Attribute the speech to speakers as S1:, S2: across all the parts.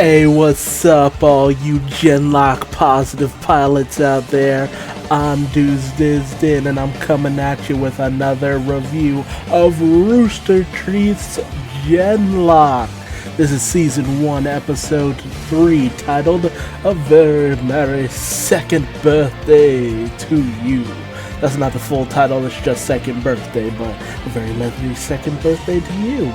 S1: Hey, what's up, all you Genlock positive pilots out there? I'm Duuz-Diz-Din, and I'm coming at you with another review of Rooster Teeth's Genlock. This is Season 1, Episode 3, titled A Very Merry Second Birthday to You. That's not the full title, it's just Second Birthday, but a very merry second birthday to you.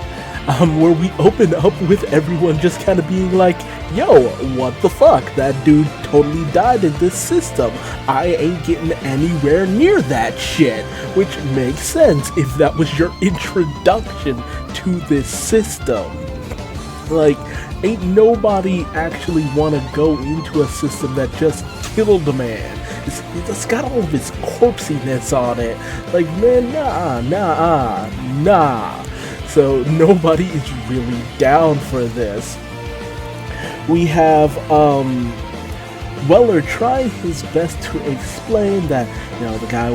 S1: Where we open up with everyone just kind of being like, yo, what the fuck? That dude totally died in this system. I ain't getting anywhere near that shit. Which makes sense if that was your introduction to this system. Like, ain't nobody actually want to go into a system that just killed a man. It's got all of its corpsiness on it. Like, man, nah. So nobody is really down for this. We have Weller trying his best to explain that, you know, the guy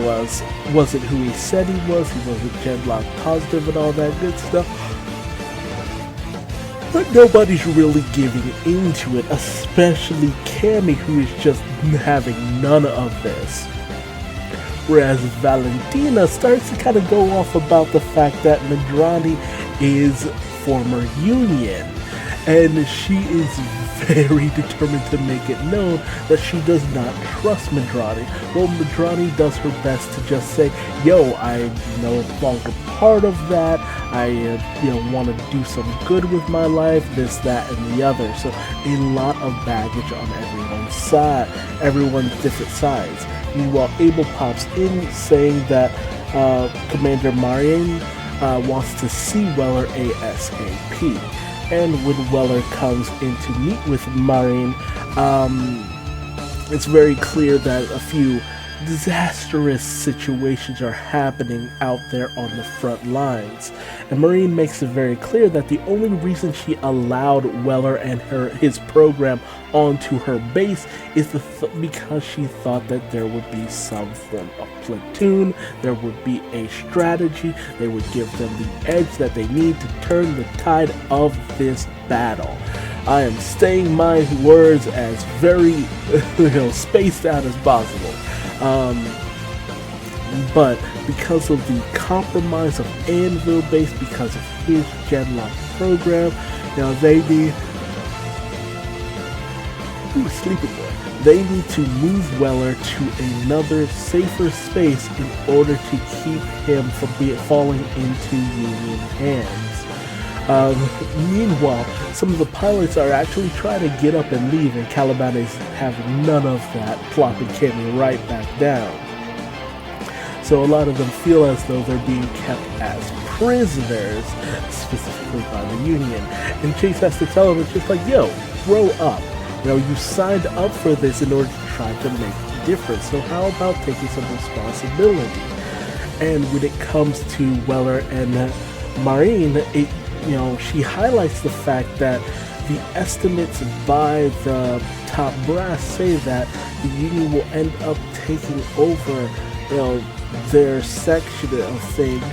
S1: wasn't who he said he wasn't Genlock positive and all that good stuff. But nobody's really giving into it, especially Cammy, who is just having none of this. Whereas Valentina starts to kind of go off about the fact that Madrani is former Union, and she is very determined to make it known that she does not trust Madrani. Well, Madrani does her best to just say, yo, I'm no longer part of that, I want to do some good with my life, this, that, and the other. So a lot of baggage on everyone's different sides. Meanwhile, Abel pops in saying that Commander Marion wants to see Weller ASAP. And when Weller comes in to meet with Marion, it's very clear that a few disastrous situations are happening out there on the front lines. And Marine makes it very clear that the only reason she allowed Weller and his program onto her base is because she thought that there would be some form of platoon, there would be a strategy, they would give them the edge that they need to turn the tide of this battle. I am saying my words as very spaced out as possible. But because of the compromise of Anvil Base, because of his Genlock program, they need to move Weller to another safer space in order to keep him from falling into Union hands. Meanwhile, some of the pilots are actually trying to get up and leave, and Caliban is having none of that, plopping Cammy right back down. So a lot of them feel as though they're being kept as prisoners, specifically by the Union. And Chase has to tell them, it's just like, yo, grow up. You signed up for this in order to try to make a difference, so how about taking some responsibility? And when it comes to Weller and Marine, she highlights the fact that the estimates by the top brass say that the Union will end up taking over, their section of things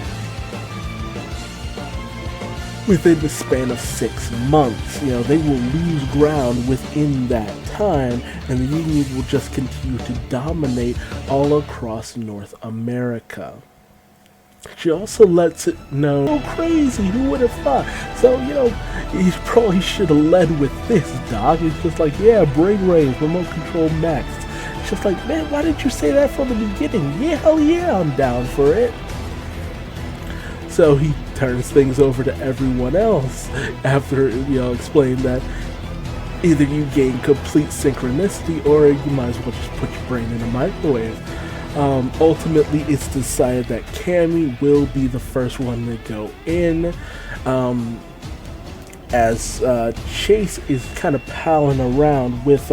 S1: within the span of 6 months. They will lose ground within that time, and the Union will just continue to dominate all across North America. She also lets it know, oh crazy, who would have thought? So, he probably should have led with this, Doc. It's just like, yeah, brain range, remote control maxed. It's just like, man, why didn't you say that from the beginning? Yeah, hell yeah, I'm down for it. So he turns things over to everyone else after, explaining that either you gain complete synchronicity or you might as well just put your brain in a microwave. Ultimately, it's decided that Cammy will be the first one to go in, as Chase is kind of palling around with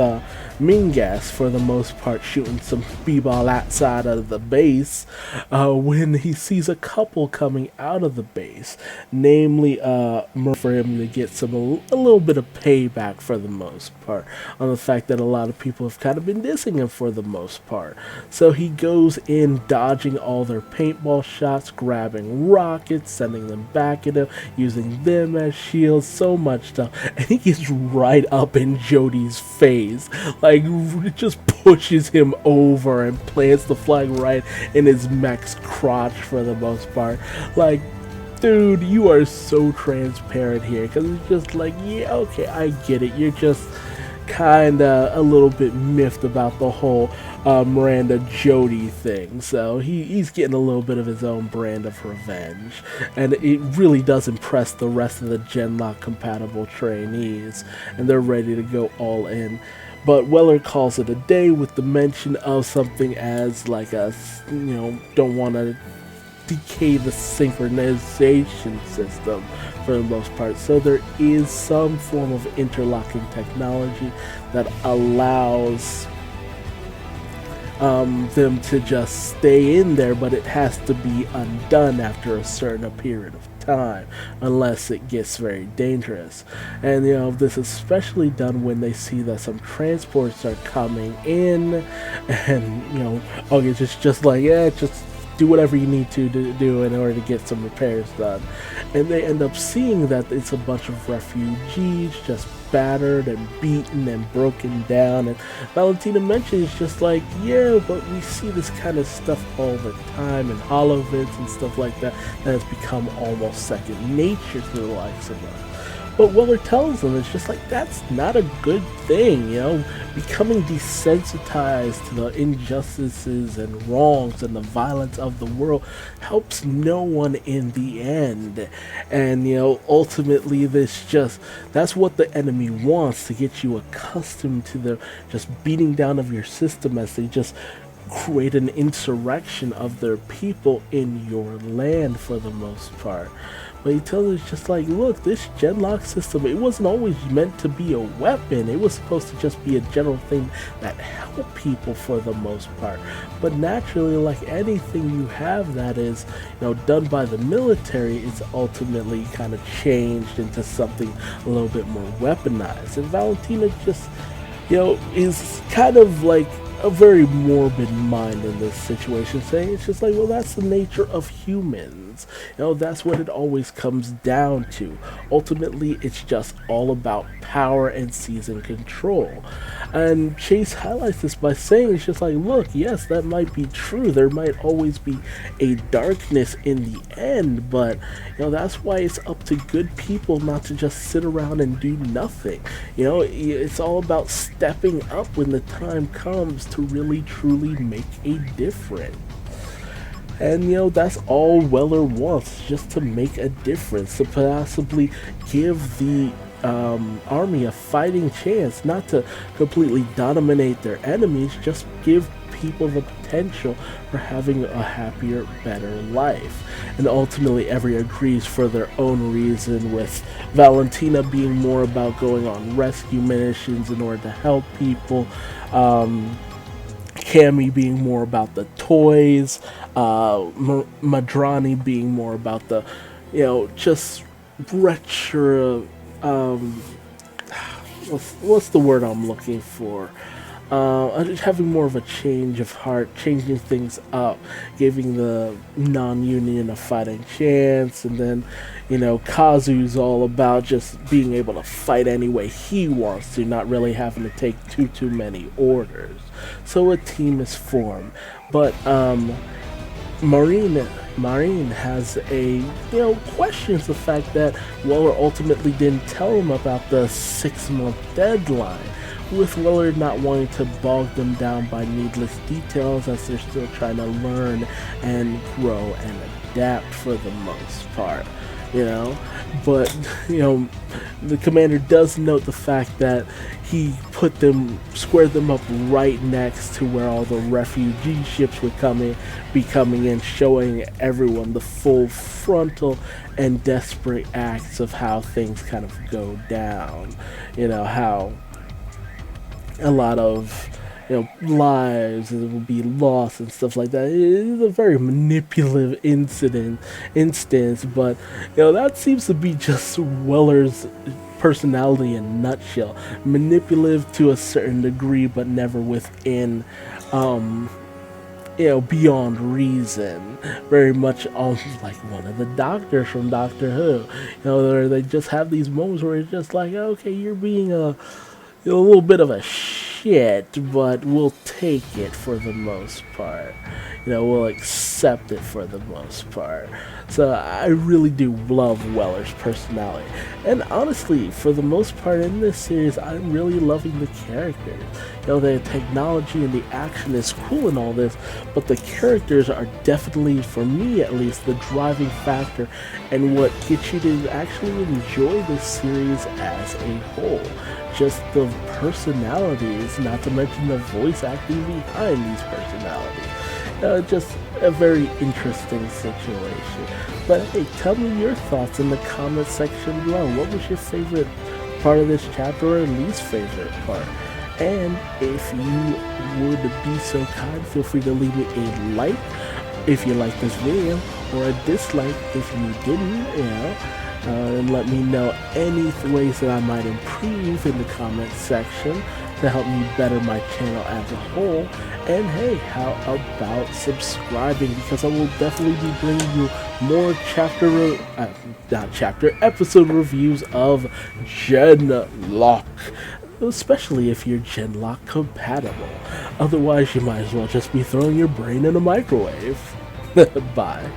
S1: Mingas for the most part shooting some b-ball outside of the base when he sees a couple coming out of the base, namely for him to get a little bit of payback for the most part on the fact that a lot of people have kind of been dissing him for the most part. So he goes in dodging all their paintball shots, grabbing rockets, sending them back at him, using them as shields, so much stuff, and he gets right up in Jody's face, like just pushes him over and plants the flag right in his mech's crotch for the most part. Like, dude, you are so transparent here, because it's just like, yeah, okay, I get it, you're just kinda a little bit miffed about the whole Miranda Jody thing, so he's getting a little bit of his own brand of revenge, and it really does impress the rest of the Genlock compatible trainees, and they're ready to go all in. But Weller calls it a day with the mention of something as like don't want to decay the synchronization system for the most part. So there is some form of interlocking technology that allows them to just stay in there, but it has to be undone after a certain period of time, unless it gets very dangerous. And this is especially done when they see that some transports are coming in, and okay, just like, yeah, just do whatever you need to do in order to get some repairs done. And they end up seeing that it's a bunch of refugees just battered and beaten and broken down, and Valentina mentions just like, yeah, but we see this kind of stuff all the time in holovids and stuff like that has become almost second nature to the likes of us. But Weller tells them it's just like, that's not a good thing, becoming desensitized to the injustices and wrongs and the violence of the world helps no one in the end. And ultimately that's what the enemy wants, to get you accustomed to the just beating down of your system as they just create an insurrection of their people in your land for the most part. But he tells us just like, look, this Genlock system, it wasn't always meant to be a weapon. It was supposed to just be a general thing that helped people for the most part. But naturally, like anything you have that is, done by the military, it's ultimately kind of changed into something a little bit more weaponized. And Valentina just, is kind of like a very morbid mind in this situation, saying it's just like, well, that's the nature of humans. That's what it always comes down to. Ultimately, it's just all about power and seizing control. And Chase highlights this by saying it's just like, look, yes, that might be true. There might always be a darkness in the end, but that's why it's up to good people not to just sit around and do nothing. It's all about stepping up when the time comes to really truly make a difference. And that's all Weller wants, just to make a difference, to possibly give the army a fighting chance, not to completely dominate their enemies, just give people the potential for having a happier, better life. And ultimately everyone agrees for their own reason, with Valentina being more about going on rescue missions in order to help people, Cammy being more about the toys, Madrani being more about the, just retro, what's the word I'm looking for? Having more of a change of heart, changing things up, giving the non-union a fighting chance, and then, Kazu's all about just being able to fight any way he wants to, not really having to take too many orders. So a team is formed, but Marine has questions the fact that Weller ultimately didn't tell him about the 6-month deadline, with Weller not wanting to bog them down by needless details as they're still trying to learn and grow and adapt for the most part. But the commander does note the fact that he squared them up right next to where all the refugee ships would be coming in, showing everyone the full frontal and desperate acts of how things kind of go down. How a lot of lives will be lost and stuff like that. It is a very manipulative instance, but that seems to be just Weller's personality in a nutshell. Manipulative to a certain degree, but never within beyond reason. Very much almost like one of the doctors from Doctor Who. Where they just have these moments where it's just like, okay, you're being a little bit of a shit, but we'll take it for the most part. We'll accept it for the most part. So I really do love Weller's personality. And honestly, for the most part in this series, I'm really loving the characters. The technology and the action is cool and all this, but the characters are definitely, for me at least, the driving factor and what gets you to actually enjoy this series as a whole. Just the personalities, not to mention the voice acting behind these personalities. Just a very interesting situation. But hey, tell me your thoughts in the comment section below. What was your favorite part of this chapter or least favorite part? And if you would be so kind, feel free to leave me a like if you liked this video, or a dislike if you didn't, and let me know any ways that I might improve in the comment section to help me better my channel as a whole. And hey, how about subscribing, because I will definitely be bringing you more episode reviews of Genlock, especially if you're Genlock compatible. Otherwise, you might as well just be throwing your brain in a microwave. Bye.